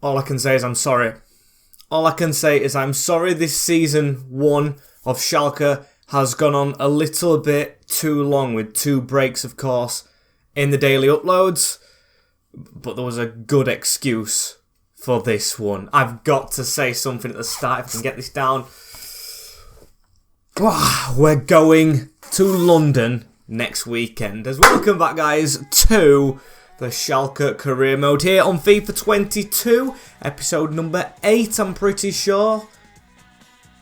All I can say is I'm sorry. All I can say is I'm sorry this season 1 of Schalke has gone on a little bit too long with 2 breaks, of course, in the daily uploads. But there was a good excuse for this one. I've got to say something at the start if I can get this down. We're going to London next weekend. As welcome back, guys, to the Schalke career mode here on FIFA 22, episode number 8, I'm pretty sure.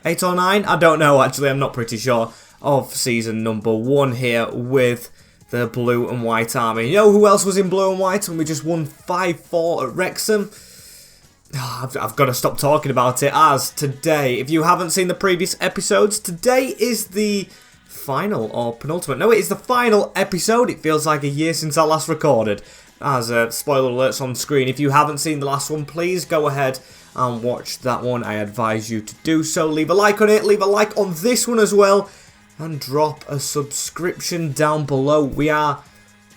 8 or 9? I don't know, actually, I'm not pretty sure. Of season number 1 here with the blue and white army. You know who else was in blue and white when we just won 5-4 at Wrexham? I've got to stop talking about it, as today, if you haven't seen the previous episodes, today is the final or penultimate. No, it is the final episode. It feels like a year since I last recorded. As spoiler alerts on screen. If you haven't seen the last one, please go ahead and watch that one. I advise you to do so. Leave a like on it. Leave a like on this one as well. And drop a subscription down below. We are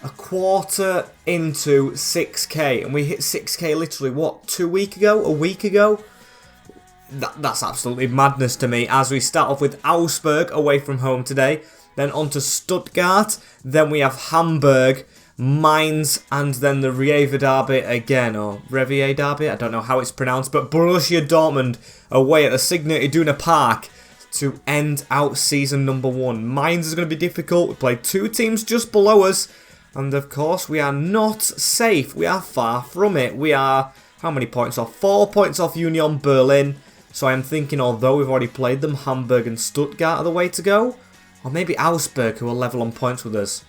a quarter into 6k. And we hit 6k literally, what, 2 weeks ago? A week ago? That's absolutely madness to me. As we start off with Augsburg away from home today. Then on to Stuttgart. Then we have Hamburg, Mainz, and then the Revier derby again, or Revier derby, I don't know how it's pronounced, but Borussia Dortmund away at the Signal Iduna Park to end out season number 1. Mainz is going to be difficult. We played 2 teams just below us, and of course we are not safe. We are far from it. We are, how many points off? 4 points off Union Berlin. So I'm thinking, although we've already played them, Hamburg and Stuttgart are the way to go. Or maybe Augsburg, who are level on points with us.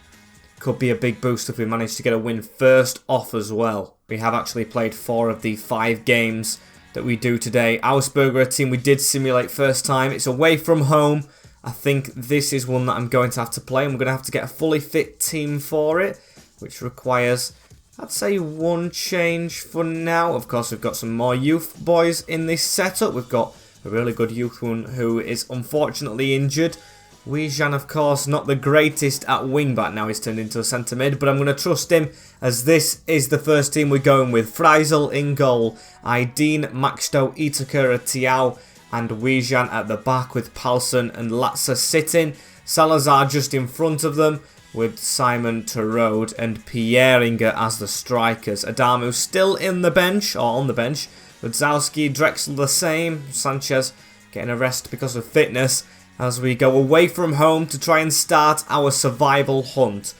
Could be a big boost if we manage to get a win first off as well. We have actually played 4 of the 5 games that we do today. Augsburg are a team we did simulate first time. It's away from home. I think this is one that I'm going to have to play. I'm going to have to get a fully fit team for it, which requires, I'd say, 1 change for now. Of course, we've got some more youth boys in this setup. We've got a really good youth one who is unfortunately injured. Wijan, of course, not the greatest at wing-back. Now he's turned into a centre-mid, but I'm going to trust him as this is the first team we're going with. Freisel in goal, Aydin, Maxto, Itakura, Tiao, and Wijan at the back with Palsen and Latza sitting. Salazar just in front of them with Simon Terode and Pieringer as the strikers. Adamu still in the bench, or on the bench. Rudzowski, Drexel the same. Sanchez getting a rest because of fitness, as we go away from home to try and start our survival hunt.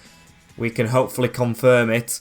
We can hopefully confirm it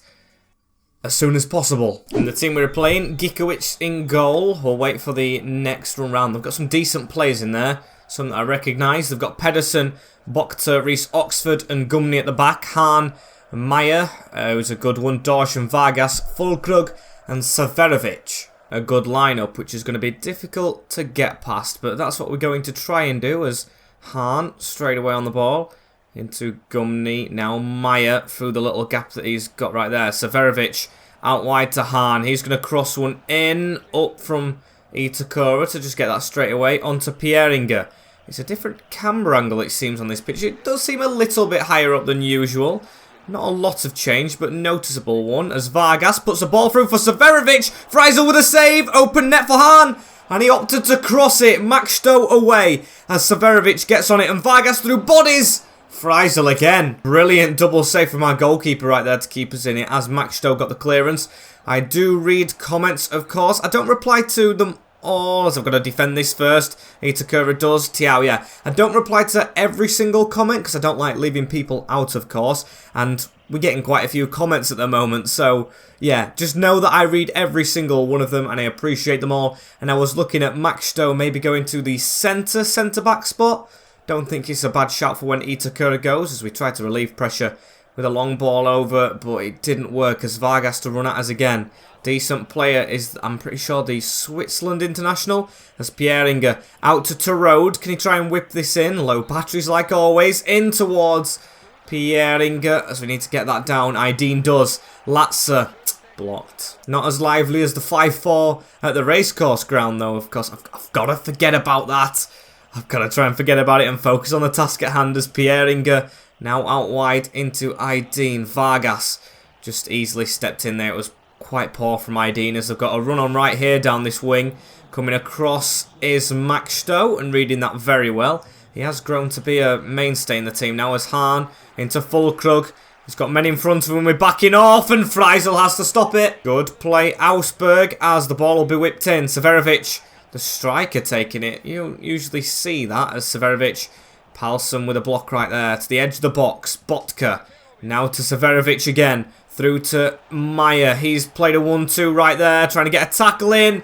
as soon as possible. And the team we're playing, Gikovic in goal. We'll wait for the next run round. They've got some decent players in there, some that I recognise. They've got Pedersen, Bokta, Reese Oxford and Gumney at the back. Hahn, Meyer, who's a good one. Dorsch and Vargas, Fulkrug and Severovic. A good lineup, which is going to be difficult to get past, but that's what we're going to try and do. As Hahn straight away on the ball into Gumney, now Meyer through the little gap that he's got right there. Severovic out wide to Hahn. He's going to cross one in up from Itakura to just get that straight away onto Pieringer. It's a different camera angle, it seems, on this pitch. It does seem a little bit higher up than usual. Not a lot of change, but noticeable one, as Vargas puts the ball through for Severovic. Freisel with a save, open net for Hahn, and he opted to cross it. Maxto away as Severovic gets on it, and Vargas through bodies. Freisel again. Brilliant double save from our goalkeeper right there to keep us in it, as Maxto got the clearance. I do read comments, of course. I don't reply to them all, as I've got to defend this first. Itakura does. Tiao, yeah. I don't reply to every single comment because I don't like leaving people out, of course. And we're getting quite a few comments at the moment. So, yeah, just know that I read every single one of them and I appreciate them all. And I was looking at Maxto maybe going to the centre-back spot. Don't think it's a bad shout for when Itakura goes, as we try to relieve pressure with a long ball over, but it didn't work as Vargas to run at us again. Decent player is, I'm pretty sure, the Switzerland international. As Pieringer out to Terode. Can he try and whip this in? Low batteries like always. In towards Pieringer, as we need to get that down. Aydin does. Latza blocked. Not as lively as the 5-4 at the racecourse ground, though, of course. I've got to forget about that. I've got to try and forget about it and focus on the task at hand, as Pieringer now out wide into Aydin. Vargas just easily stepped in there. It was quite poor from Ideen as they've got a run on right here down this wing. Coming across is Maxto and reading that very well. He has grown to be a mainstay in the team now as Hahn into Fulkrug. He's got men in front of him. We're backing off and Freisel has to stop it. Good play Augsburg as the ball will be whipped in. Severovic, the striker, taking it. You don't usually see that as Severovic. Palsson with a block right there to the edge of the box. Botka now to Severovic again. Through to Meyer. He's played a 1-2 right there. Trying to get a tackle in.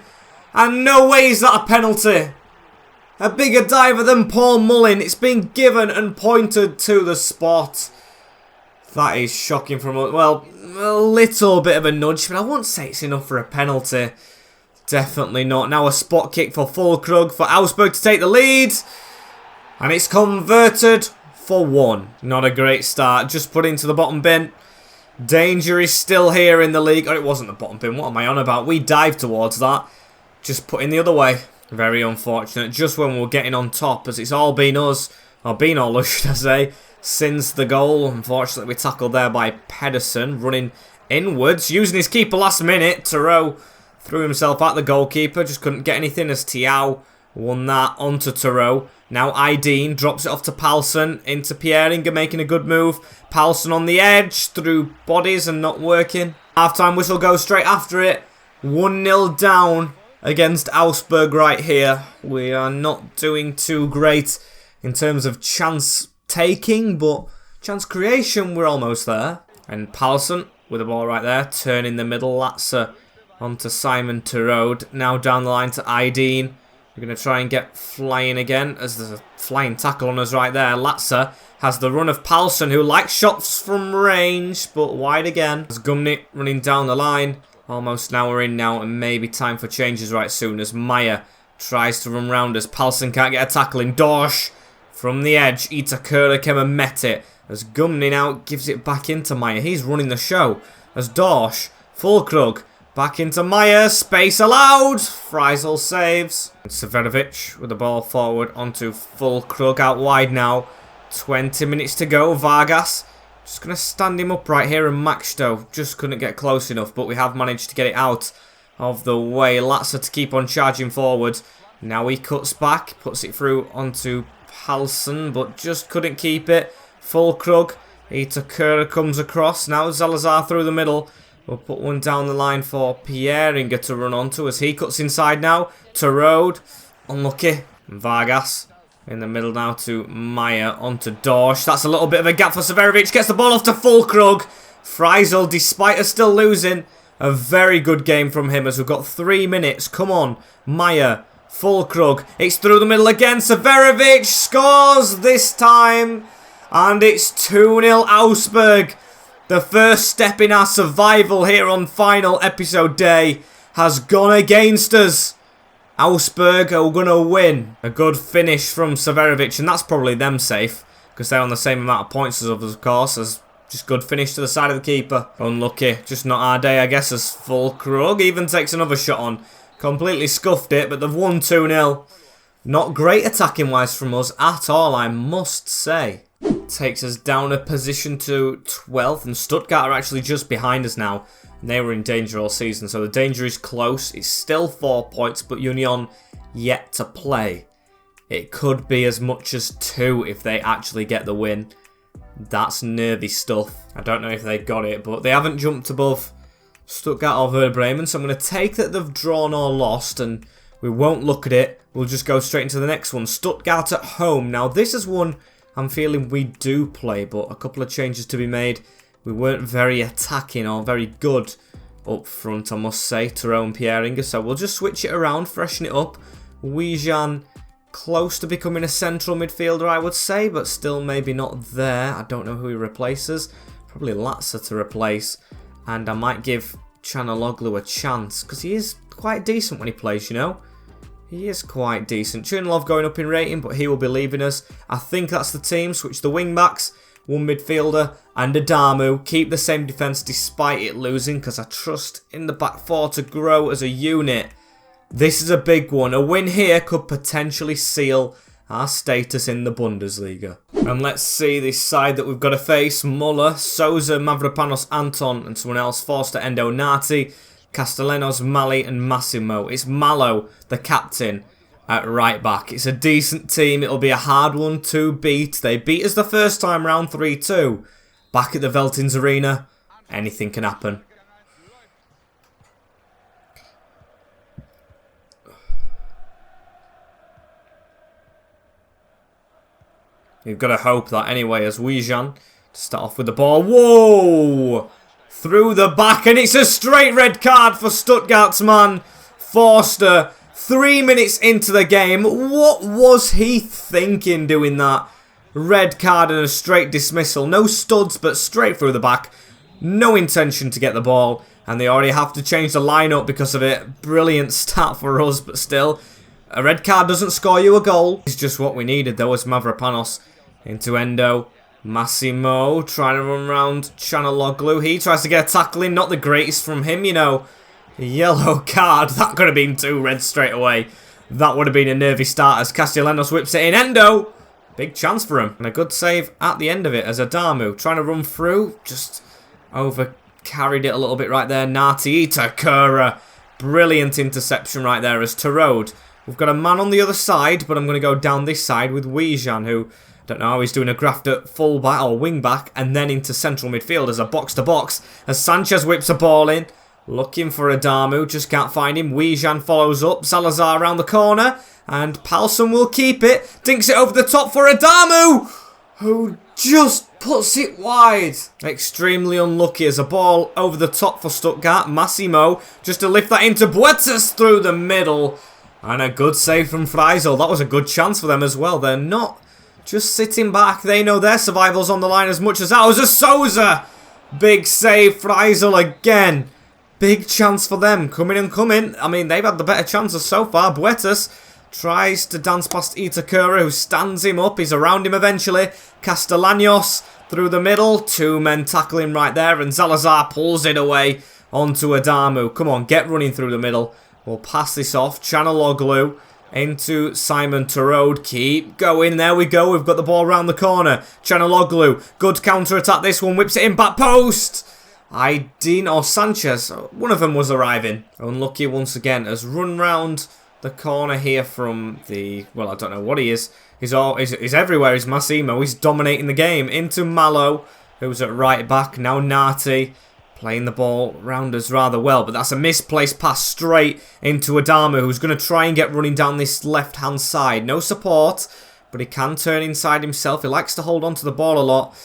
And no way is that a penalty. A bigger diver than Paul Mullin. It's been given and pointed to the spot. That is shocking from, well, a little bit of a nudge, but I won't say it's enough for a penalty. Definitely not. Now a spot kick for Fulkrug for Augsburg to take the lead. And it's converted for 1. Not a great start. Just put into the bottom bin. Danger is still here in the league. Oh, it wasn't the bottom bin. What am I on about? We dived towards that. Just put in the other way. Very unfortunate. Just when we're getting on top, as it's all been us, or been all us, should I say, since the goal. Unfortunately, we tackled there by Pedersen, running inwards, using his keeper last minute. Tarot threw himself at the goalkeeper, just couldn't get anything as Tiao won that onto Tarot. Now Ideen drops it off to Palsson, into Pieringer, making a good move. Palsson on the edge, through bodies and not working. Half-time whistle goes straight after it. 1-0 down against Augsburg right here. We are not doing too great in terms of chance taking, but chance creation, we're almost there. And Palsson with the ball right there, turning the middle. Latzer onto Simon Terode. Now down the line to Ideen. We're going to try and get flying again, as there's a flying tackle on us right there. Latzer has the run of Palsson, who likes shots from range, but wide again. As Gumnit running down the line. Almost an hour in now, and maybe time for changes right soon, as Meyer tries to run round us. Palsson can't get a tackle in. Dorsch from the edge. Itakura came and met it, as Gumnit now gives it back into Meyer. He's running the show, as Dorsch, Fulkrug, back into Meyer. Space allowed. Freisel saves. Severovic with the ball forward onto Fulkrug, out wide now. 20 minutes to go. Vargas just going to stand him up right here, and Maxto just couldn't get close enough, but we have managed to get it out of the way. Latzer to keep on charging forward. Now he cuts back, puts it through onto Palsson, but just couldn't keep it. Fulkrug, Itakura comes across. Now Zalazar through the middle. We'll put one down the line for Pieringer to run onto as he cuts inside now. Terode, unlucky. Vargas in the middle now to Meyer, onto Dorsch. That's a little bit of a gap for Severovic. Gets the ball off to Fulkrug. Freisel, despite us still losing, a very good game from him as we've got 3 minutes. Come on, Meyer, Fulkrug. It's through the middle again. Severovic scores this time. And it's 2-0 Augsburg. The first step in our survival here on final episode day has gone against us. Augsburg are going to win. A good finish from Severovic, and that's probably them safe, because they're on the same amount of points as us, of course, as just good finish to the side of the keeper. Unlucky, just not our day, I guess, as Fulkrug even takes another shot on. Completely scuffed it, but they've won 2-0. Not great attacking-wise from us at all, I must say. Takes us down a position to 12th, and Stuttgart are actually just behind us now. They were in danger all season, so the danger is close. It's still 4 points, but Union yet to play. It could be as much as 2 if they actually get the win. That's nervy stuff. I don't know if they got it, but they haven't jumped above Stuttgart or Werder Bremen, so I'm going to take that they've drawn or lost, and we won't look at it. We'll just go straight into the next one. Stuttgart at home. Now, this is one I'm feeling we do play, but a couple of changes to be made. We weren't very attacking or very good up front, I must say, Tyrone and Pieringer. So we'll just switch it around, freshen it up. Wijan close to becoming a central midfielder, I would say, but still maybe not there. I don't know who he replaces. Probably Latzer to replace. And I might give Chanaloglu a chance, because he is quite decent when he plays, you know. He is quite decent. Chunlov going up in rating, but he will be leaving us. I think that's the team. Switch the wing backs. One midfielder and Adamu. Keep the same defence despite it losing, because I trust in the back four to grow as a unit. This is a big one. A win here could potentially seal our status in the Bundesliga. And let's see this side that we've got to face. Muller, Souza, Mavropanos, Anton and someone else. Forster, Endo, Nati. Castellanos, Mali and Massimo. It's Malo, the captain, at right back. It's a decent team. It'll be a hard one to beat. They beat us the first time round 3-2. Back at the Veltins Arena, anything can happen. You've got to hope that anyway as Wijan to start off with the ball. Whoa! Through the back, and it's a straight red card for Stuttgart's man, Forster. 3 minutes into the game. What was he thinking doing that? Red card and a straight dismissal. No studs, but straight through the back. No intention to get the ball. And they already have to change the lineup because of it. Brilliant stat for us, but still. A red card doesn't score you a goal. It's just what we needed, though, as Mavropanos into Endo. Massimo trying to run around Chanaloglu. He tries to get a tackle in. Not the greatest from him, you know. Yellow card. That could have been 2 reds straight away. That would have been a nervy start as Castellanos whips it in. Endo! Big chance for him. And a good save at the end of it as Adamu trying to run through. Just over carried it a little bit right there. Nati Itakura. Brilliant interception right there as Tarode. We've got a man on the other side, but I'm going to go down this side with Wijan, who, don't know how he's doing a graft at full back or wing back, and then into central midfield as a box-to-box, as Sanchez whips a ball in, looking for Adamu, just can't find him. Wijan follows up, Salazar around the corner, and Palsson will keep it, dinks it over the top for Adamu, who just puts it wide. Extremely unlucky as a ball over the top for Stuttgart. Massimo, just to lift that into Buetas through the middle. And a good save from Freisel. That was a good chance for them as well. They're not just sitting back. They know their survival's on the line as much as ours. A Souza! Big save, Freisel again. Big chance for them. Coming and coming. I mean, they've had the better chances so far. Buetas tries to dance past Itakura, who stands him up. He's around him eventually. Castellanos through the middle. 2 men tackle him right there. And Salazar pulls it away onto Adamu. Come on, get running through the middle. We'll pass this off. Chanaloglu into Simon Tarode. Keep going. There we go. We've got the ball round the corner. Chanaloglu. Good counter-attack. This one whips it in. Back post. Aydin or Sanchez. One of them was arriving. Unlucky once again. Has run round the corner here from the... Well, I don't know what he is. He's everywhere. He's Massimo. He's dominating the game. Into Malo, who's at right back. Now Nati. Playing the ball round us rather well, but that's a misplaced pass straight into Adamu, who's going to try and get running down this left-hand side. No support, but he can turn inside himself. He likes to hold on to the ball a lot,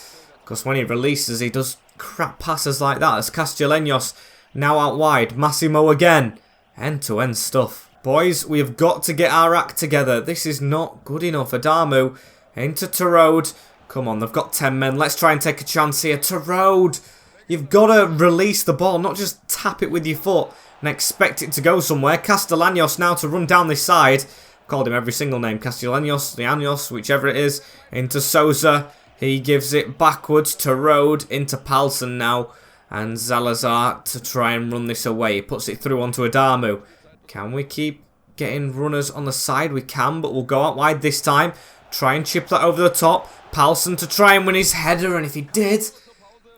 because when he releases, he does crap passes like that. As Castellanos now out wide. Massimo again. End-to-end stuff. Boys, we have got to get our act together. This is not good enough. Adamu into Tarode. Come on, they've got 10 men. Let's try and take a chance here. Tarode! You've got to release the ball, not just tap it with your foot and expect it to go somewhere. Castellanos now to run down this side. Called him every single name. Castellanos, Llanos, whichever it is. Into Souza. He gives it backwards to Rode. Into Palsson now. And Salazar to try and run this away. He puts it through onto Adamu. Can we keep getting runners on the side? We can, but we'll go out wide this time. Try and chip that over the top. Palsson to try and win his header, and if he did...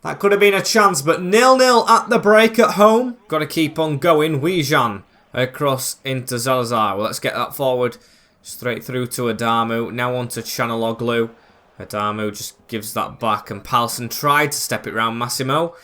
That could have been a chance, but 0-0 at the break at home. Got to keep on going. Wijan across into Salazar. Well, let's get that forward. Straight through to Adamu. Now on to Chanaloglu. Adamu just gives that back. And Palsson tried to step it round Massimo.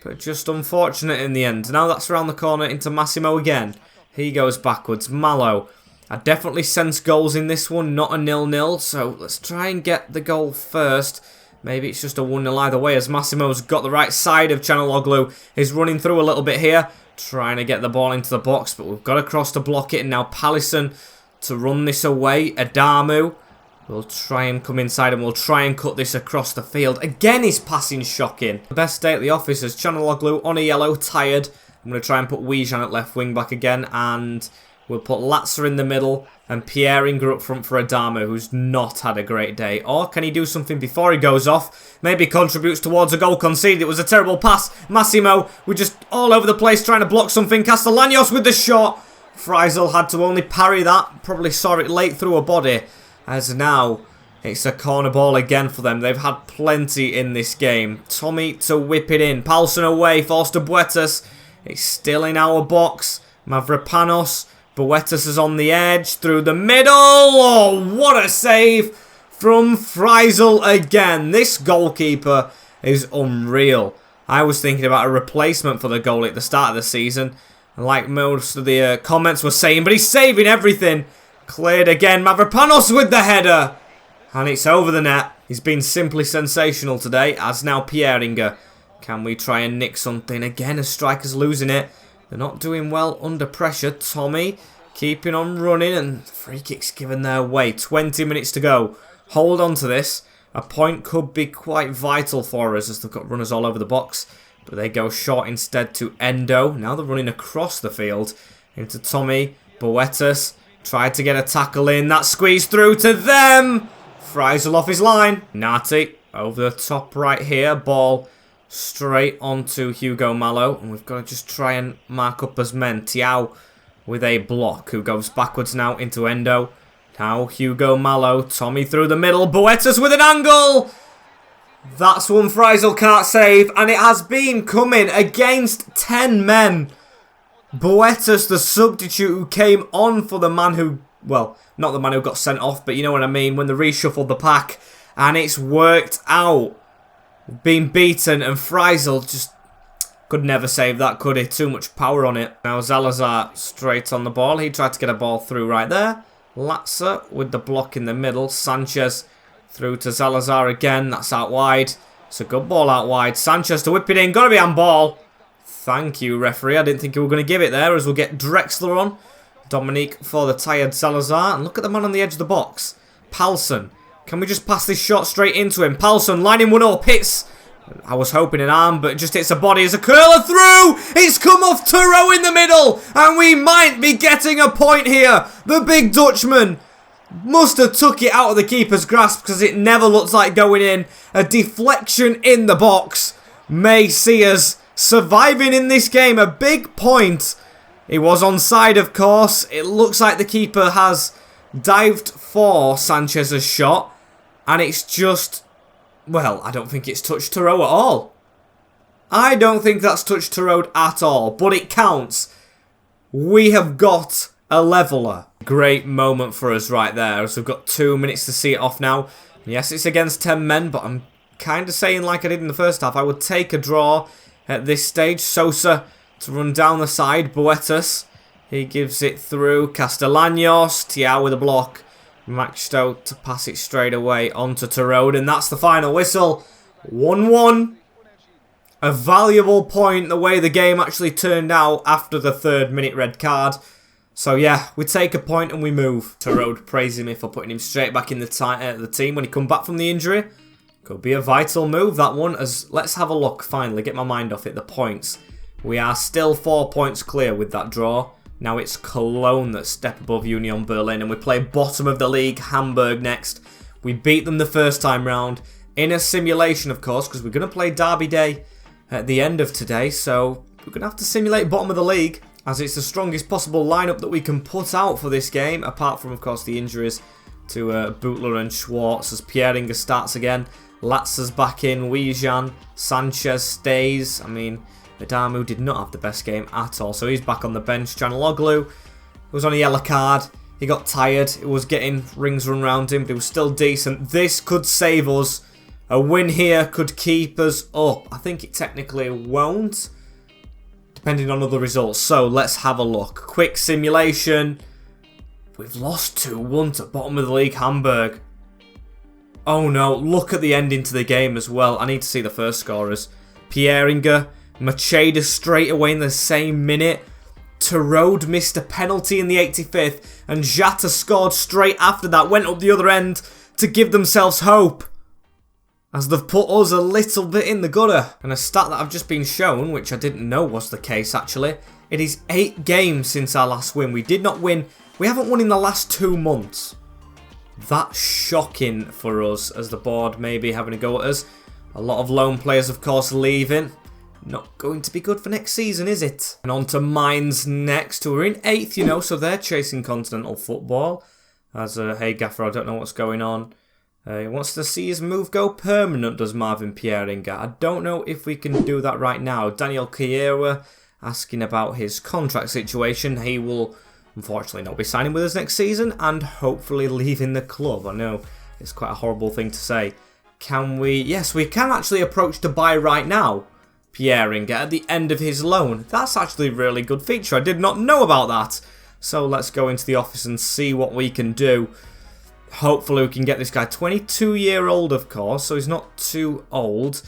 But just unfortunate in the end. Now that's around the corner into Massimo again. He goes backwards. Malo. I definitely sense goals in this one. Not a 0-0. So let's try and get the goal first. Maybe it's just a 1-0 either way as Massimo's got the right side of Chanaloglu. He's running through a little bit here. Trying to get the ball into the box, but we've got to cross to block it. And now Palsson to run this away. Adamu will try and come inside and we'll try and cut this across the field. Again, his passing shocking. The best day at the office is Chanaloglu on a yellow, tired. I'm going to try and put Wijan at left wing back again. And we'll put Latza in the middle. And Pieringer up front for Adamu, who's not had a great day. Or can he do something before he goes off? Maybe contributes towards a goal conceded. It was a terrible pass. Massimo, we're just all over the place trying to block something. Castellanos with the shot. Freisel had to only parry that. Probably saw it late through a body. As now, it's a corner ball again for them. They've had plenty in this game. Tommy to whip it in. Palsson away. Forced to Buetas. It's still in our box. Mavropanos. Boetas is on the edge. Through the middle. Oh, what a save from Freisel again. This goalkeeper is unreal. I was thinking about a replacement for the goalie at the start of the season. Like most of the comments were saying. But he's saving everything. Cleared again. Mavropanos with the header. And it's over the net. He's been simply sensational today. As now Pieringer. Can we try and nick something? Again, a striker's losing it. They're not doing well under pressure. Tommy keeping on running. And free kick's given their way. 20 minutes to go. Hold on to this. A point could be quite vital for us as they've got runners all over the box. But they go short instead to Endo. Now they're running across the field. Into Tommy. Boetas. Tried to get a tackle in. That squeezed through to them. Freisel off his line. Nati over the top right here. Ball straight onto Hugo Mallow. And we've got to just try and mark up as men. Tiao with a block. Who goes backwards now into Endo. Now Hugo Mallow. Tommy through the middle. Boetas with an angle. That's one Freisel can't save. And it has been coming against 10 men. Boetas, the substitute who came on for the man who... Well, not the man who got sent off, but you know what I mean. When they reshuffled the pack. And it's worked out. Been beaten. And Freisel just could never save that, could he? Too much power on it. Now Salazar straight on the ball. He tried to get a ball through right there. Latza with the block in the middle. Sanchez through to Salazar again. That's out wide. It's a good ball out wide. Sanchez to whip it in. Got to be on ball. Thank you, referee. I didn't think you were going to give it there, as we'll get Drexler on. Dominique for the tired Salazar. And look at the man on the edge of the box. Palsson. Can we just pass this shot straight into him? Palsson lining one up. Hits. I was hoping an arm, but just hits a body as a curler through. It's come off Turo in the middle. And we might be getting a point here. The big Dutchman must have took it out of the keeper's grasp because it never looks like going in. A deflection in the box may see us surviving in this game. A big point. It was onside, of course. It looks like the keeper has dived for Sanchez's shot. And it's just... Well, I don't think it's touched Turo at all. I don't think that's touched Turo at all. But it counts. We have got a leveller. Great moment for us right there. As we've got 2 minutes to see it off now. Yes, it's against 10 men. But I'm kind of saying like I did in the first half. I would take a draw at this stage. Sosa to run down the side. Boetas. He gives it through. Castellanos. Tiao with a block. Maxto to pass it straight away onto Terode. And that's the final whistle. 1-1. A valuable point the way the game actually turned out after the 3rd minute red card. So yeah, we take a point and we move. Terode praising me for putting him straight back in the team when he come back from the injury. Could be a vital move, that one. As let's have a look, finally, get my mind off it. The points. We are still 4 points clear with that draw. Now it's Cologne that step above Union Berlin. And we play bottom of the league, Hamburg, next. We beat them the first time round. In a simulation, of course, because we're going to play Derby Day at the end of today. So we're going to have to simulate bottom of the league, as it's the strongest possible lineup that we can put out for this game. Apart from, of course, the injuries to Butler and Schwartz, as Pieringer starts again. Latza's back in. Wijan. Sanchez stays. I mean... Adamu did not have the best game at all, so he's back on the bench. Canaloglu was on a yellow card. He got tired. It was getting rings run around him, but it was still decent. This could save us. A win here could keep us up. I think it technically won't, depending on other results. So let's have a look. Quick simulation. We've lost 2-1 to bottom of the league, Hamburg. Oh no, look at the ending to the game as well. I need to see the first scorers. Pieringer. Macheda straight away in the same minute. Terode missed a penalty in the 85th. And Jata scored straight after that. Went up the other end to give themselves hope. As they've put us a little bit in the gutter. And a stat that I've just been shown, which I didn't know was the case actually. It is 8 games since our last win. We did not win. We haven't won in the last 2 months. That's shocking for us, as the board may be having a go at us. A lot of loan players, of course, leaving. Not going to be good for next season, is it? And on to Mainz next, who are in 8th, you know, so they're chasing continental football. As, hey Gaffer, I don't know what's going on. He wants to see his move go permanent, does Marvin Pieringer. I don't know if we can do that right now. Daniel Kiewa asking about his contract situation. He will unfortunately not be signing with us next season and hopefully leaving the club. I know it's quite a horrible thing to say. Can we? Yes, we can actually approach to buy right now Pieringa at the end of his loan. That's actually a really good feature. I did not know about that. So let's go into the office and see what we can do. Hopefully we can get this guy. 22-year-old, of course, so he's not too old.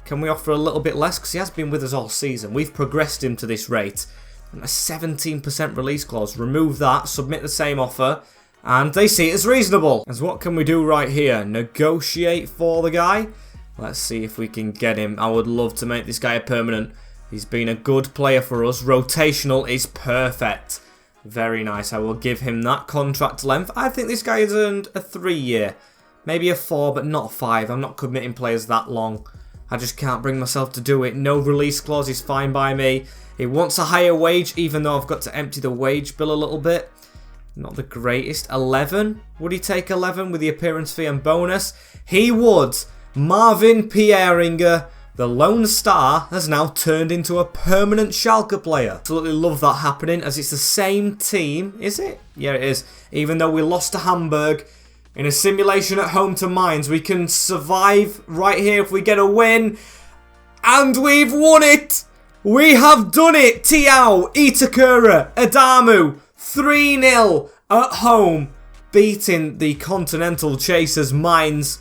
Can we offer a little bit less? Because he has been with us all season. We've progressed him to this rate. A 17% release clause. Remove that, submit the same offer, and they see it as reasonable. As what can we do right here? Negotiate for the guy. Let's see if we can get him. I would love to make this guy a permanent. He's been a good player for us. Rotational is perfect. Very nice. I will give him that contract length. I think this guy has earned a 3-year. Maybe a 4, but not 5. I'm not committing players that long. I just can't bring myself to do it. No release clause is fine by me. He wants a higher wage, even though I've got to empty the wage bill a little bit. Not the greatest. 11? Would he take 11 with the appearance fee and bonus? He would. Marvin Pieringa, the Lone Star, has now turned into a permanent Schalke player. Absolutely love that happening, as it's the same team. Is it? Yeah, it is. Even though we lost to Hamburg, in a simulation at home to Mainz, we can survive right here if we get a win. And we've won it! We have done it! Tiao, Itakura, Adamu, 3-0 at home, beating the Continental Chasers Mainz.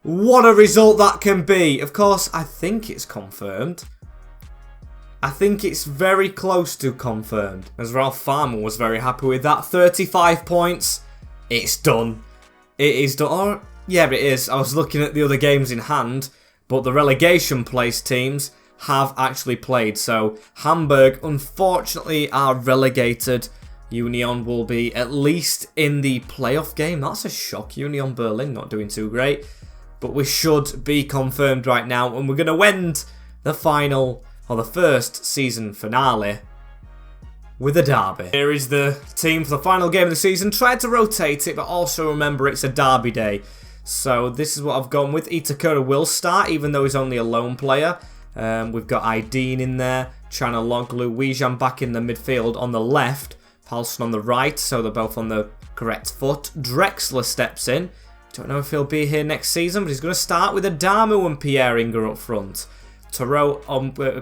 What a result that can be. Of course, I think it's confirmed. I think it's very close to confirmed. As Ralph Farmer was very happy with that. 35 points. It's done. It is done. Or, yeah, it is. I was looking at the other games in hand, but the relegation place teams have actually played. So, Hamburg, unfortunately, are relegated. Union will be at least in the playoff game. That's a shock. Union Berlin not doing too great. But we should be confirmed right now. And we're going to end the final, or the first season finale, with a derby. Here is the team for the final game of the season. Tried to rotate it, but also remember it's a derby day. So this is what I've gone with. Itakura will start, even though he's only a lone player. We've got Aydin in there. Chanaloglu, Wijan back in the midfield on the left. Palsson on the right, so they're both on the correct foot. Drexler steps in. Don't know if he'll be here next season, but he's going to start with Adamu and Pieringa up front. Tarot,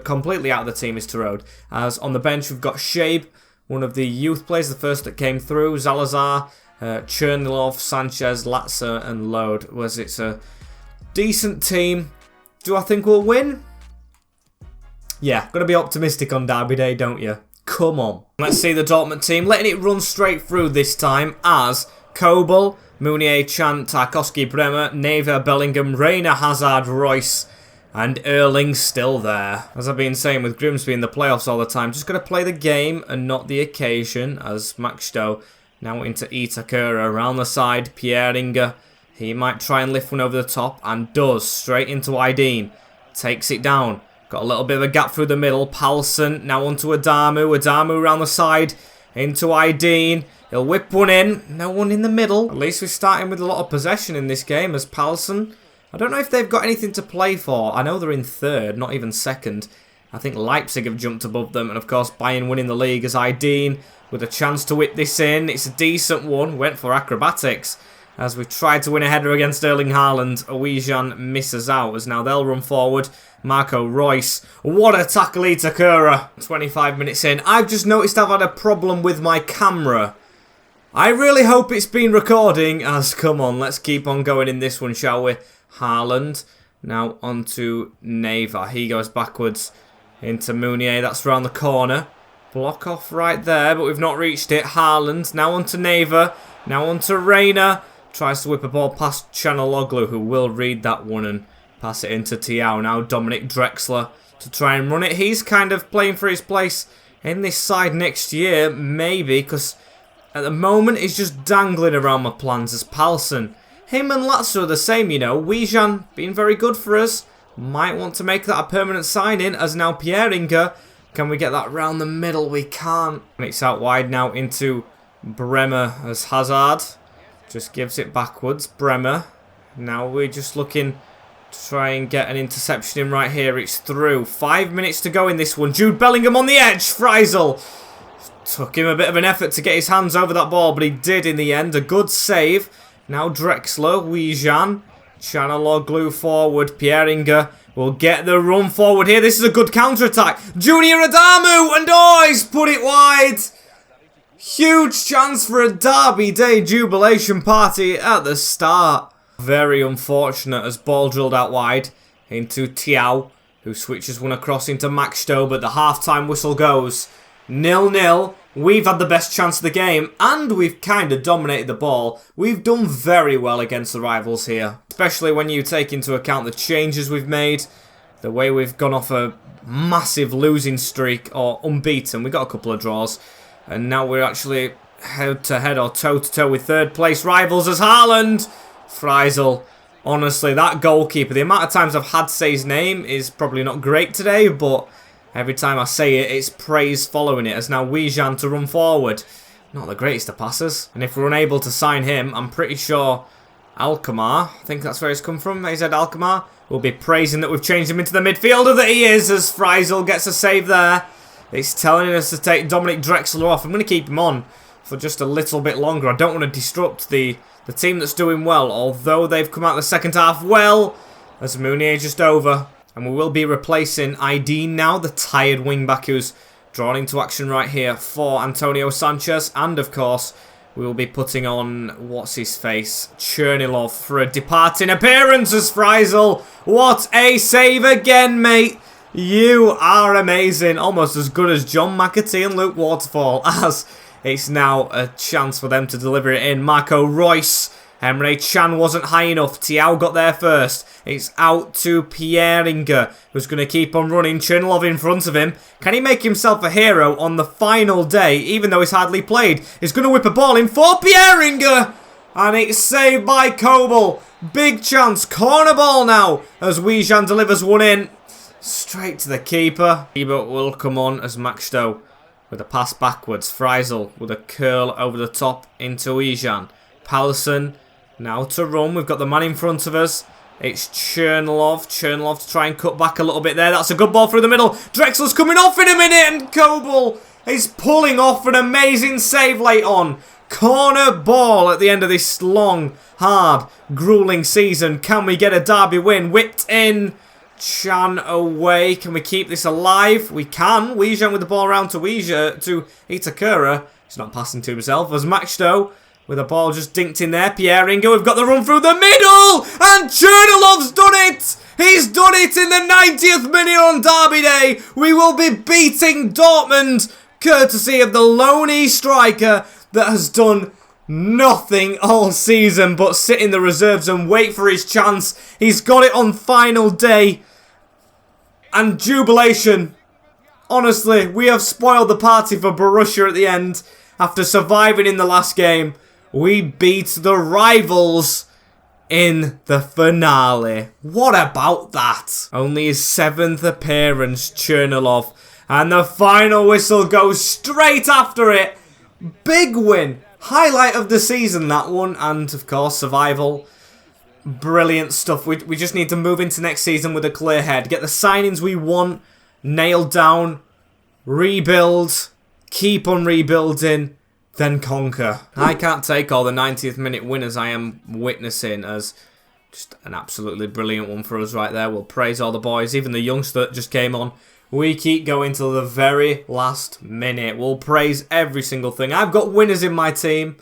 completely out of the team is Tarot. As on the bench, we've got Shabe, one of the youth players, the first that came through. Zalazar, Chernilov, Sanchez, Latza, and Lode. It's a decent team. Do I think we'll win? Yeah, got to be optimistic on Derby Day, don't you? Come on. Let's see the Dortmund team letting it run straight through this time as Kobel, Mounier, Chan, Tarkowski, Bremer, Neva, Bellingham, Reina, Hazard, Royce, and Erling's still there. As I've been saying with Grimsby in the playoffs all the time, just got to play the game and not the occasion, as Max Stowe now into Itakura around the side. Pieringa, he might try and lift one over the top, and does. Straight into Aydin. Takes it down. Got a little bit of a gap through the middle. Palsson now onto Adamu. Adamu around the side into Aydin. He'll whip one in. No one in the middle. At least we're starting with a lot of possession in this game as Palsson. I don't know if they've got anything to play for. I know they're in third, not even second. I think Leipzig have jumped above them. And of course, Bayern winning the league as Aydin with a chance to whip this in. It's a decent one. Went for acrobatics as we tried to win a header against Erling Haaland. Wijan misses out as now they'll run forward. Marco Reus. What a tackle, Itakura. 25 minutes in. I've just noticed I've had a problem with my camera. I really hope it's been recording, as come on, let's keep on going in this one, shall we? Haaland, now onto Neva. He goes backwards into Mounier, that's round the corner. Block off right there, but we've not reached it. Haaland, now onto Neva, now onto Reina. Tries to whip a ball past Chanaloglu, who will read that one and pass it into Tiao. Now Dominic Drexler to try and run it. He's kind of playing for his place in this side next year, maybe, because at the moment, he's just dangling around my plans as Palsson. Him and Latza are the same, you know. Wijan being very good for us. Might want to make that a permanent sign-in as now Pieringa. Can we get that round the middle? We can't. And it's out wide now into Bremer as Hazard. Just gives it backwards. Bremer. Now we're just looking Try and get an interception in right here. It's through. 5 minutes to go in this one. Jude Bellingham on the edge. Freisel. Took him a bit of an effort to get his hands over that ball, but he did in the end. A good save. Now Drexler. Wijan. Channel or glue forward. Pieringa will get the run forward here. This is a good counter-attack. Junior Adamu. And oh, he's put it wide. Huge chance for a Derby Day jubilation party at the start. Very unfortunate as ball drilled out wide into Tiao, who switches one across into Max Stowe, but the half-time whistle goes 0-0. We've had the best chance of the game, and we've kind of dominated the ball. We've done very well against the rivals here, especially when you take into account the changes we've made, the way we've gone off a massive losing streak, or unbeaten. We got a couple of draws, and now we're actually head-to-head or toe-to-toe with third-place rivals as Haaland. Freisel, honestly, that goalkeeper, the amount of times I've had to say his name is probably not great today, but every time I say it, it's praise following it, as now Wijan to run forward. Not the greatest of passers, and if we're unable to sign him, I'm pretty sure Alkmaar, I think that's where he's come from, AZ Alkmaar, will be praising that we've changed him into the midfielder that he is, as Freisel gets a save there. It's telling us to take Dominic Drexler off. I'm going to keep him on for just a little bit longer. I don't want to disrupt the team that's doing well, although they've come out the second half well, as Mounier just over. And we will be replacing Aydin now, the tired wing-back who's drawn into action right here for Antonio Sanchez. And, of course, we will be putting on, what's-his-face, Chernilov for a departing appearance as Freisel. What a save again, mate. You are amazing. Almost as good as John McAtee and Luke Waterfall, as it's now a chance for them to deliver it in. Marco Reus. Emre Can wasn't high enough. Tiao got there first. It's out to Pieringa, who's going to keep on running. Chernilov in front of him. Can he make himself a hero on the final day, even though he's hardly played? He's going to whip a ball in for Pieringa. And it's saved by Kobel. Big chance. Corner ball now, as Wijan delivers one in. Straight to the keeper. Ebert will come on as Max Stowe with a pass backwards. Freisel with a curl over the top into Wijan. Pallison now to run. We've got the man in front of us. It's Chernilov. Chernilov to try and cut back a little bit there. That's a good ball through the middle. Drexler's coming off in a minute, and Kobel is pulling off an amazing save late on. Corner ball at the end of this long, hard, grueling season. Can we get a derby win? Whipped in. Chan away. Can we keep this alive? We can. Wijan with the ball around to Itakura. He's not passing to himself. As Max Stowe with a ball just dinked in there. Pieringa, we've got the run through the middle. And Chernilov's done it. He's done it in the 90th minute on Derby Day. We will be beating Dortmund, courtesy of the lonely striker that has done nothing all season but sit in the reserves and wait for his chance. He's got it on final day. And jubilation. Honestly, we have spoiled the party for Borussia at the end. After surviving in the last game, we beat the rivals in the finale. What about that? Only his 7th appearance, Chernilov. And the final whistle goes straight after it. Big win. Highlight of the season, that one. And, of course, survival. Brilliant stuff. We just need to move into next season with a clear head. Get the signings we want nailed down. Rebuild. Keep on rebuilding. Then conquer. I can't take all the 90th minute winners I am witnessing as just an absolutely brilliant one for us right there. We'll praise all the boys, even the youngster that just came on. We keep going till the very last minute. We'll praise every single thing. I've got winners in my team,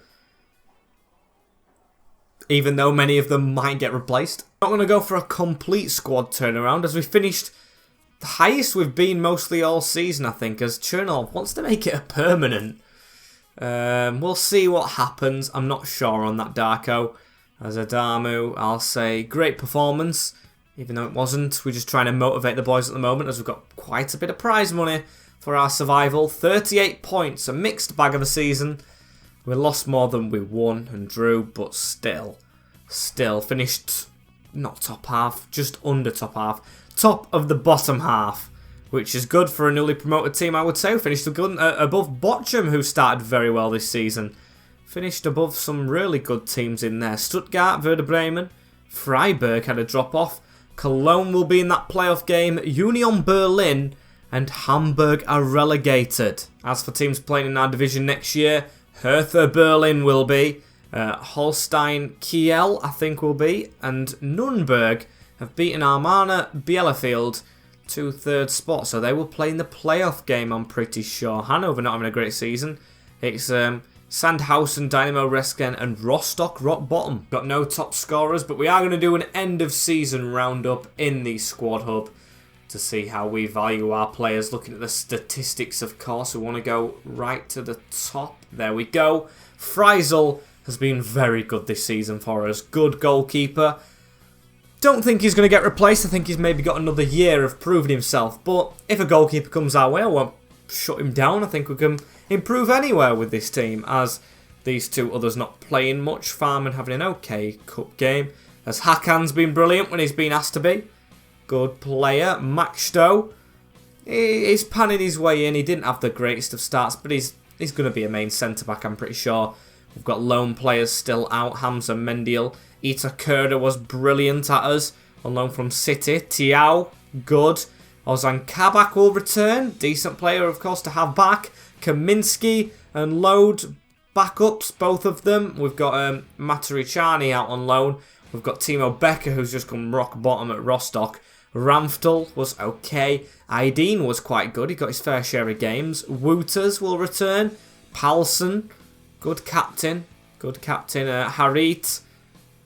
even though many of them might get replaced. I'm not going to go for a complete squad turnaround as we finished the highest we've been mostly all season, I think, as Chernilov wants to make it a permanent. We'll see what happens. I'm not sure on that, Darko. As Adamu, I'll say great performance, even though it wasn't. We're just trying to motivate the boys at the moment as we've got quite a bit of prize money for our survival. 38 points, a mixed bag of a season. We lost more than we won and drew, but still finished not top half, just under top half. Top of the bottom half, which is good for a newly promoted team, I would say. We finished above Bochum, who started very well this season. Finished above some really good teams in there. Stuttgart, Werder Bremen, Freiburg had a drop-off. Cologne will be in that playoff game. Union Berlin and Hamburg are relegated. As for teams playing in our division next year, Hertha Berlin will be. Holstein Kiel, I think, will be. And Nuremberg have beaten Armana Bielefeld to third spot. So they will play in the playoff game, I'm pretty sure. Hanover not having a great season. It's Sandhausen, Dynamo Resken and Rostock rock bottom. Got no top scorers, but we are going to do an end of season roundup in the squad hub to see how we value our players. Looking at the statistics, of course, we want to go right to the top. There we go. Freisel has been very good this season for us. Good goalkeeper. Don't think he's going to get replaced. I think he's maybe got another year of proving himself. But if a goalkeeper comes our way, I won't shut him down. I think we can improve anywhere with this team, as these two others not playing much. Farman having an okay cup game, as Hakan's been brilliant when he's been asked to be. Good player. Max Stowe, he's panning his way in. He didn't have the greatest of starts, but he's going to be a main centre-back, I'm pretty sure. We've got loan players still out. Hamza Mendiel. Ita Kurda was brilliant at us, on loan from City. Tiao, good. Ozan Kabak will return. Decent player, of course, to have back. Kaminsky and Lode, backups, both of them. We've got Matariciani out on loan. We've got Timo Becker, who's just gone rock bottom at Rostock. Ramftel was okay. Aydin was quite good. He got his fair share of games. Wouters will return. Palsen, good captain. Good captain. Harit,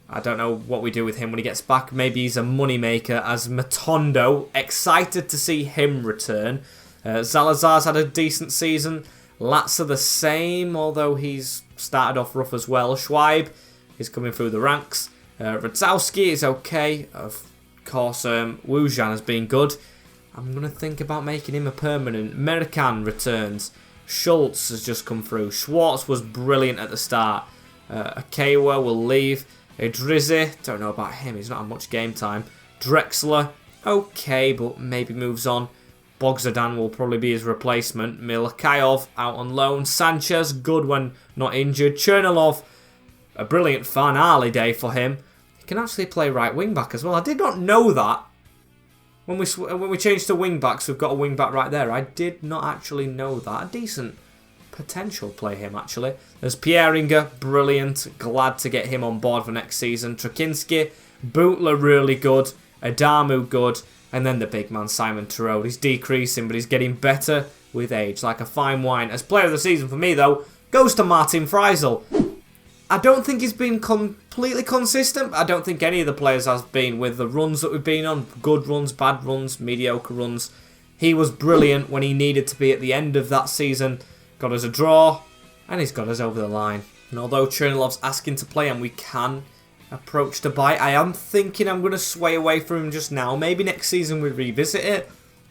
I don't know what we do with him when he gets back. Maybe he's a moneymaker. As Matondo, excited to see him return. Zalazar's had a decent season. Latza the same, although he's started off rough as well. Schweib is coming through the ranks. Radzowski is okay. Of course, Wujan has been good. I'm going to think about making him a permanent. Merkan returns. Schultz has just come through. Schwartz was brilliant at the start. Akewa will leave. Idrizi, don't know about him. He's not had much game time. Drexler, okay, but maybe moves on. Bogzadan will probably be his replacement. Milakayov out on loan. Sanchez, good when not injured. Chernilov, a brilliant finale day for him. He can actually play right wing back as well. I did not know that. When we changed to wing backs, we've got a wing back right there. I did not actually know that. A decent potential play him, actually. There's Pieringer, brilliant. Glad to get him on board for next season. Trakinski, Bootler really good. Adamu good. And then the big man, Simon Terode. He's decreasing, but he's getting better with age, like a fine wine. As player of the season for me, though, goes to Martin Freisel. I don't think he's been completely consistent. I don't think any of the players has been with the runs that we've been on. Good runs, bad runs, mediocre runs. He was brilliant when he needed to be at the end of that season. Got us a draw, and he's got us over the line. And although Chernilov's asking to play and we can approach to buy, I am thinking I'm going to sway away from him just now. Maybe next season we revisit it,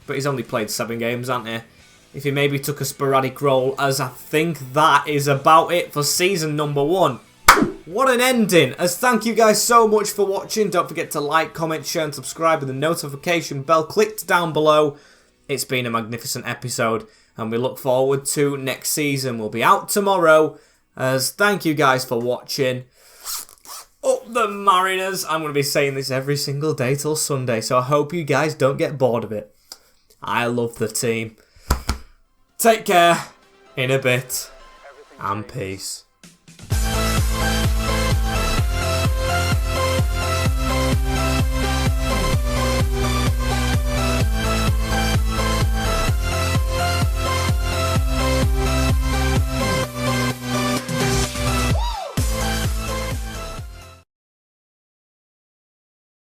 but he's only played 7 games, hasn't he? If he maybe took a sporadic role, as I think that is about it for season number 1. What an ending! As thank you guys so much for watching. Don't forget to like, comment, share and subscribe with the notification bell clicked down below. It's been a magnificent episode and we look forward to next season. We'll be out tomorrow. As thank you guys for watching. Up the Mariners! I'm going to be saying this every single day till Sunday, so I hope you guys don't get bored of it. I love the team. Take care, in a bit, and peace.